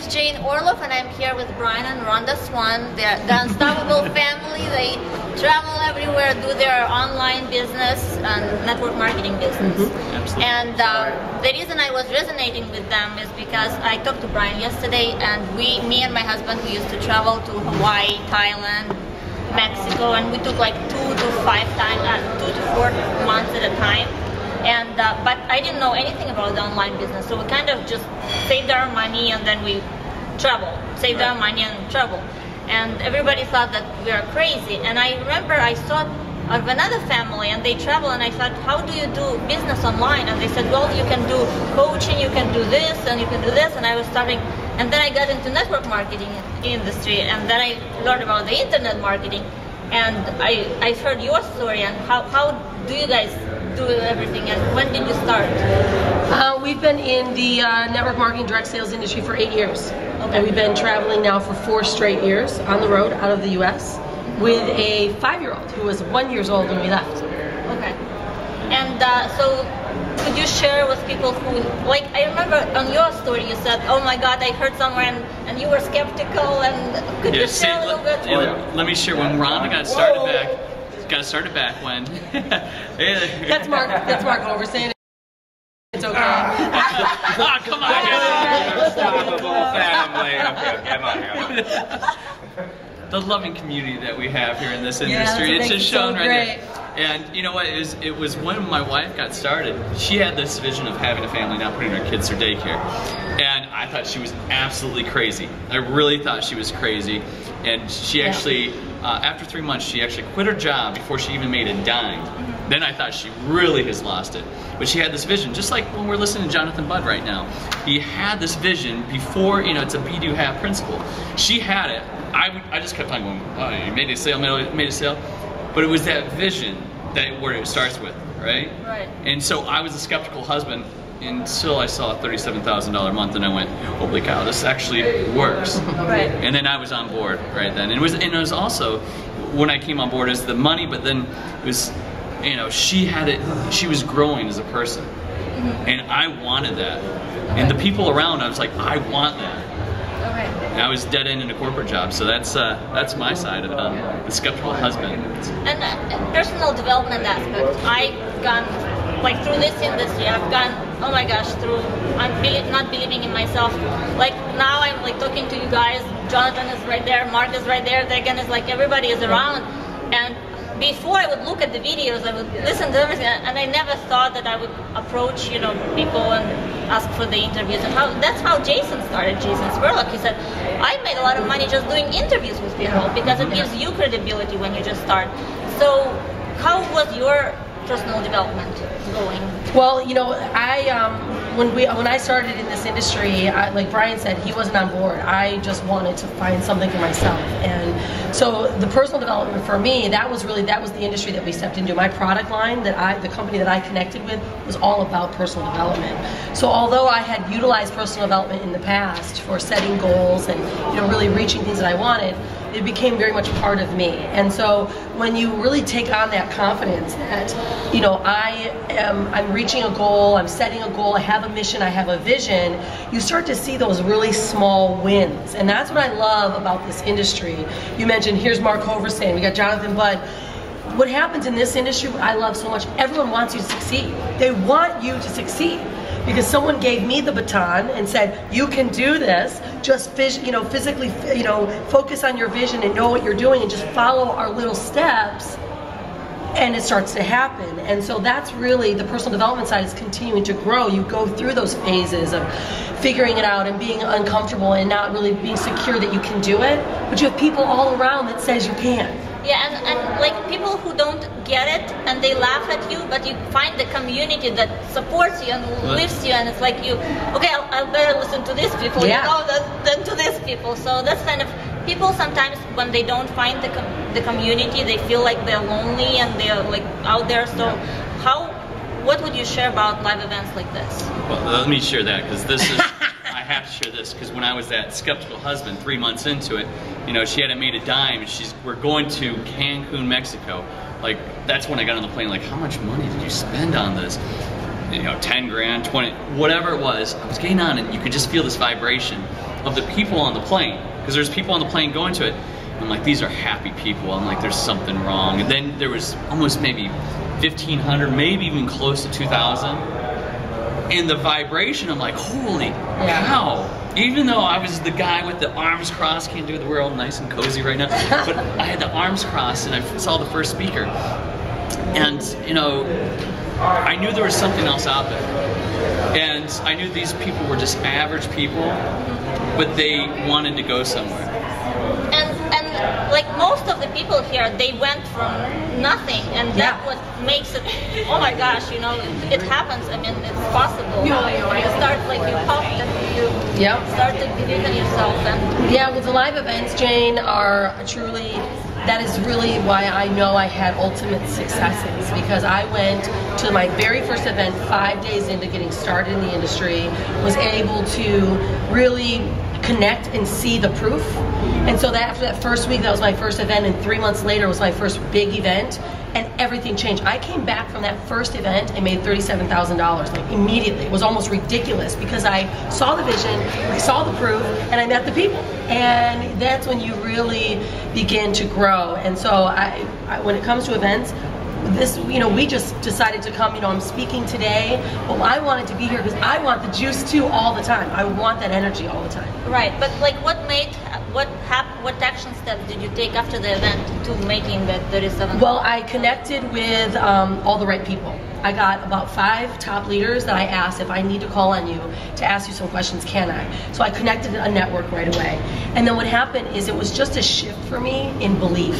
Jane Orlov, and I'm here with Brian and Rhonda Swan. They're the Unstoppable family. They travel everywhere, do their online business and network marketing business. And the reason I was resonating with them is because I talked to Brian yesterday, and me and my husband, we used to travel to Hawaii, Thailand, Mexico, and we took like 2 to 4 months at a time. And but I didn't know anything about the online business, so we kind of just saved our money and then we travel, saved our money and travel. And everybody thought that we are crazy. And I remember I saw of another family and they travel, and I thought, how do you do business online? And they said, well, you can do coaching, you can do this, and you can do this. And I was starting, and then I got into network marketing industry, and then I learned about the internet marketing. And I heard your story, and how do you guys do everything, and when did you start? We've been in the network marketing direct sales industry for 8 years. Okay. And we've been traveling now for 4 straight years on the road out of the US with a 5-year-old who was 1 year old when we left. Okay. And so could you share with people who, like, I remember on your story you said, oh my God, I heard somewhere and you were skeptical, and could you share a little bit? Let me share when Rhonda got started back when. That's Mark over saying it's okay. Oh, come on. Unstoppable family. Okay, come on. The loving community that we have here in this industry, it's just shown right there. And you know what, it was when my wife got started, she had this vision of having a family, not putting her kids through daycare. And I thought she was absolutely crazy. I really thought she was crazy. And she actually, after 3 months, she actually quit her job before she even made a dime. Then I thought she really has lost it. But she had this vision, just like when we're listening to Jonathan Budd right now. He had this vision before, you know, it's a be, do, have principle. She had it. I just kept on going, oh, you made a sale, made a sale. But it was that vision that where it starts with, right? Right. And so I was a skeptical husband until I saw a $37,000 a month, and I went, holy cow, this actually works. Right. And then I was on board right then. And it was also, when I came on board, as the money, but then it was, you know, she had it, she was growing as a person. And I wanted that. And the people around, I was like, I want that. Okay. And I was dead end in a corporate job, so that's my side of it, the skeptical husband. And personal development aspect, I've gone, like, through this industry, I've gone, oh my gosh, through not believing in myself. Like, now I'm like talking to you guys, Jonathan is right there, Mark is right there, Dagan is like, everybody is around. And before I would look at the videos, I would listen to everything, and I never thought that I would approach, you know, people and ask for the interviews. And that's how Jason started, Jason Spurlock. He said, I made a lot of money just doing interviews with people because it gives you credibility when you just start. So how was your personal development going? Well, you know, when I started in this industry, like Brian said, he wasn't on board. I just wanted to find something for myself, and so the personal development for me, that was the industry that we stepped into. My product line, the company that I connected with, was all about personal development. So although I had utilized personal development in the past for setting goals and, you know, really reaching things that I wanted, it became very much part of me. And so when you really take on that confidence that, you know, I'm reaching a goal, I'm setting a goal, I have a mission, I have a vision, you start to see those really small wins. And that's what I love about this industry. You mentioned, here's Mark Hoverstein, we got Jonathan Budd. What happens in this industry, I love so much, everyone wants you to succeed. They want you to succeed. Because someone gave me the baton and said, you can do this, just physically, you know, focus on your vision and know what you're doing and just follow our little steps, and it starts to happen. And so that's really, the personal development side is continuing to grow. You go through those phases of figuring it out and being uncomfortable and not really being secure that you can do it, but you have people all around that says you can. Yeah, and like people who don't get it and they laugh at you, but you find the community that supports you and lifts you, and it's like you, okay, I'll better listen to these people, you know, than to these people. So that's kind of, people sometimes when they don't find the community, they feel like they're lonely and they're like out there. So what would you share about live events like this? Well, let me share that, because this is, I have to share this, because when I was that skeptical husband 3 months into it, you know, she hadn't made a dime, and we're going to Cancun, Mexico. Like, that's when I got on the plane, like, how much money did you spend on this? you know, 10 grand, 20, whatever it was. I was getting on, and you could just feel this vibration of the people on the plane, because there's people on the plane going to it. I'm like, these are happy people. I'm like, there's something wrong. And then there was almost maybe 1,500, maybe even close to 2,000. And the vibration, I'm like, holy cow. Even though I was the guy with the arms crossed, can't do it, we're all nice and cozy right now, but I had the arms crossed and I saw the first speaker. And, you know, I knew there was something else out there. And I knew these people were just average people, but they wanted to go somewhere. And like most of the people here, they went from nothing, and that's what makes it, oh my gosh, you know, it happens. I mean, it's possible. You start, like, you popped and you start to believe in yourself. And well, the live events, Jane, are truly, that is really why I know I had ultimate successes, because I went to my very first event 5 days into getting started in the industry, was able to really connect and see the proof. And so that after that first week, that was my first event, and 3 months later was my first big event, and everything changed. I came back from that first event and made $37,000, like immediately. It was almost ridiculous, because I saw the vision, I saw the proof, and I met the people. And that's when you really begin to grow. And so I when it comes to events, this, you know, we just decided to come, you know, I'm speaking today, but I wanted to be here because I want the juice too all the time. I want that energy all the time. Right, but like what action steps did you take after the event to making that 37? Well, I connected with all the right people. I got about 5 top leaders that I asked, if I need to call on you to ask you some questions, can I? So I connected a network right away. And then what happened is it was just a shift for me in belief,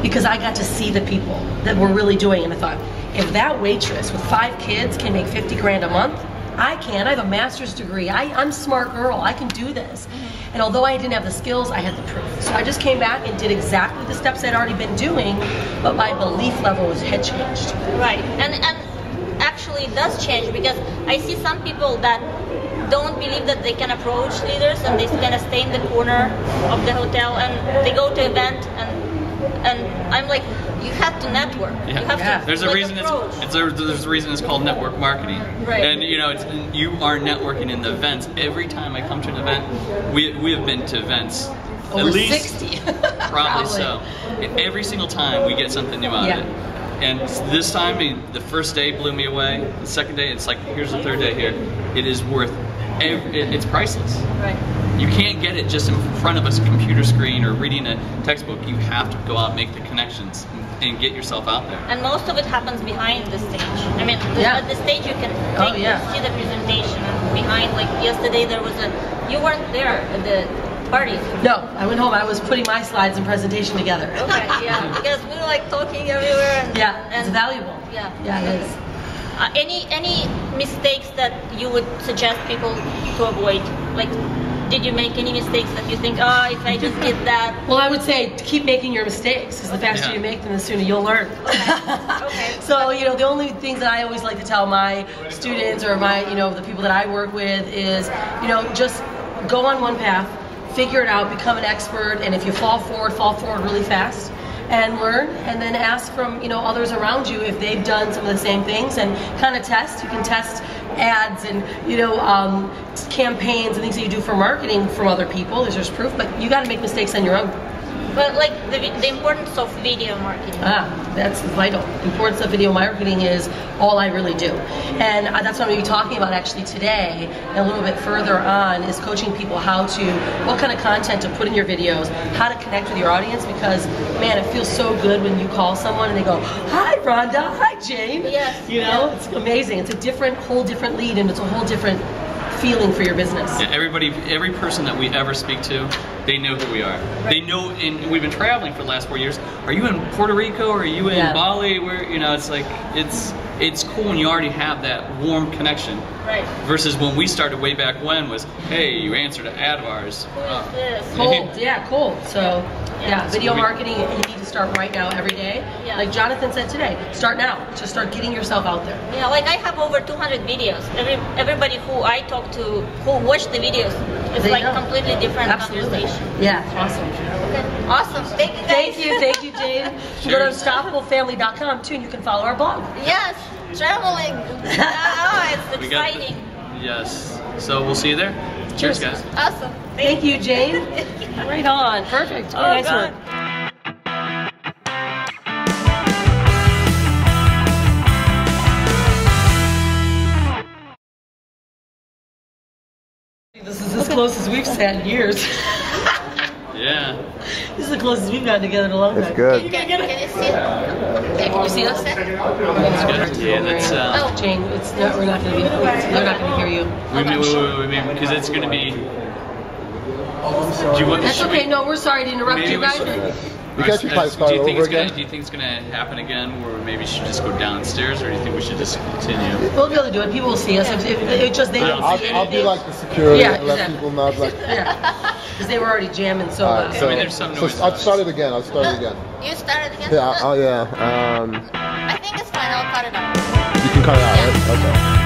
because I got to see the people that were really doing it. And I thought, if that waitress with 5 kids can make 50 grand a month, I can. I have a master's degree. I'm a smart girl. I can do this. And although I didn't have the skills, I had the proof. So I just came back and did exactly the steps I'd already been doing, but my belief level had changed. Right, and actually it does change, because I see some people that don't believe that they can approach leaders, and they kind of stay in the corner of the hotel, and they go to an event, and I'm like, you have to network. You have to. There's a reason there's a reason it's called network marketing. Right. And you know, you are networking in the events. Every time I come to an event, we have been to events over at least 60. probably so. And every single time we get something new out of it. And this time, I mean, the first day blew me away. The second day, it's like, here's the third day here. It is worth, it's priceless. Right. You can't get it just in front of a computer screen or reading a textbook. You have to go out and make the connections and get yourself out there. And most of it happens behind the stage. I mean, at the stage you can see the presentation, and behind, like yesterday there was you weren't there at the party. No, I went home. I was putting my slides and presentation together. Okay, because we were like talking everywhere. And, it's valuable. Yeah, it is. Any mistakes that you would suggest people to avoid? Like, did you make any mistakes that you think, oh, if I just did that? Well, I would say keep making your mistakes, because the faster you make them, the sooner you'll learn. Okay. So, you know, the only things that I always like to tell my students, or my, you know, the people that I work with is, you know, just go on one path, figure it out, become an expert, and if you fall forward really fast and learn, and then ask from, you know, others around you if they've done some of the same things, and kind of test. You can test ads and, you know, campaigns and things that you do for marketing from other people. There's proof, but you got to make mistakes on your own. But like the importance of video marketing. That's vital. The importance of video marketing is all I really do. And that's what I'm going to be talking about actually today, and a little bit further on, is coaching people what kind of content to put in your videos, how to connect with your audience, because, man, it feels so good when you call someone and they go, hi, Rhonda, hi, Jane. Yes. You know, it's amazing. It's a whole different lead, and it's a whole different feeling for your business. Yeah, every person that we ever speak to, they know who we are. Right. They know, and we've been traveling for the last 4 years. Are you in Puerto Rico? Or are you in Bali? Where, you know, it's like, it's cool when you already have that warm connection. Right. Versus when we started way back when was, hey, you answered an ad of ours. Cold. So, video marketing, you need to start right now, every day. Yeah. Like Jonathan said today, start now. Just start getting yourself out there. Yeah, like I have over 200 videos. Everybody who I talk to, who watch the videos, it's like completely different conversation. Yeah, awesome. Okay, awesome. Thank you, guys. Thank you, Jane. Go to unstoppablefamily.com too, and you can follow our blog. Yes. traveling. It's exciting. Yes. So we'll see you there. Cheers, guys. Awesome. Thank you, Jane. Right on. Perfect. Oh, nice God. work. This is as close as we've sat in years. Yeah. This is the closest we've gotten together in a long time. It's good. Can you see it? Hey, can you see us? That's good. Yeah, that's. Oh. Jane, it's not, we're not going to be. They're not going to hear you. Wait, because it's going to be. Do you want? That's okay. No, we're sorry to interrupt you guys. You guys should probably start over again. Do you think it's going to happen again, where maybe we should just go downstairs, or do you think we should just continue? We'll be able to do it. People will see us. It just they don't see I'll be like the security and let exactly. people know. Like, Yeah, because they were already jamming so Alright, loud. so, I mean, there's some noise. so I'll start it again. I'll start it again. You started again? Yeah. Oh yeah. I think it's fine. I'll cut it out. You can cut it out, right? Okay.